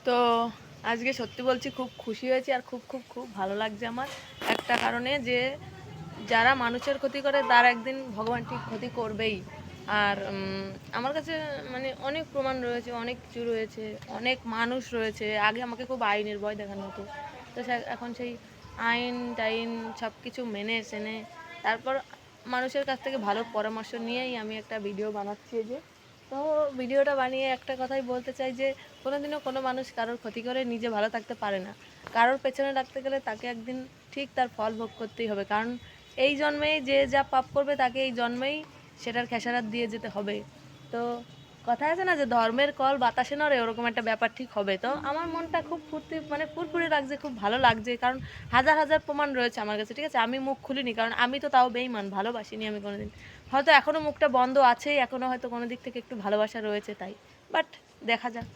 তো আজকে সত্যি বলছি খুব খুশি হয়েছি আর খুব খুব খুব ভালো লাগছে আমার একটা কারণে যে যারা মানুষের ক্ষতি করে তার একদিন ভগবান ঠিক ক্ষতি করবেই। আর আমার কাছে মানে অনেক প্রমাণ রয়েছে, অনেক কিছু রয়েছে, অনেক মানুষ রয়েছে। আগে আমাকে খুব আইনের ভয় দেখানো হতো, তো এখন সেই আইন টাইন সব কিছু মেনে সেনে তারপর মানুষের কাছ থেকে ভালো পরামর্শ নিয়েই আমি একটা ভিডিও বানাচ্ছি। এই যে, তো ভিডিওটা বানিয়ে একটা কথাই বলতে চাই যে কোনোদিনও কোনো মানুষ কারোর ক্ষতি করে নিজে ভালো থাকতে পারে না। কারোর পেছনে লাগতে গেলে তাকে একদিন ঠিক তার ফল ভোগ করতেই হবে, কারণ এই জন্মেই যে যা পাপ করবে তাকে এই জন্মেই সেটার খেসারত দিয়ে যেতে হবে। তো কথা আছে না যে ধর্মের কল বাতাসে নড়ে, ওরকম একটা ব্যাপার ঠিক হবে। তো আমার মনটা খুব ফুর্তি মানে ফুরফুরে লাগছে, খুব ভালো লাগছে, কারণ হাজার হাজার প্রমাণ রয়েছে আমার কাছে। ঠিক আছে, আমি মুখ খুলিনি কারণ আমি তো তাও বেইমান, ভালোবাসিনি আমি কোনোদিন। হয়তো এখনও মুখটা বন্ধ আছে, এখনও হয়তো কোনো দিক থেকে একটু ভালোবাসা রয়েছে তাই, বাট দেখা যাক।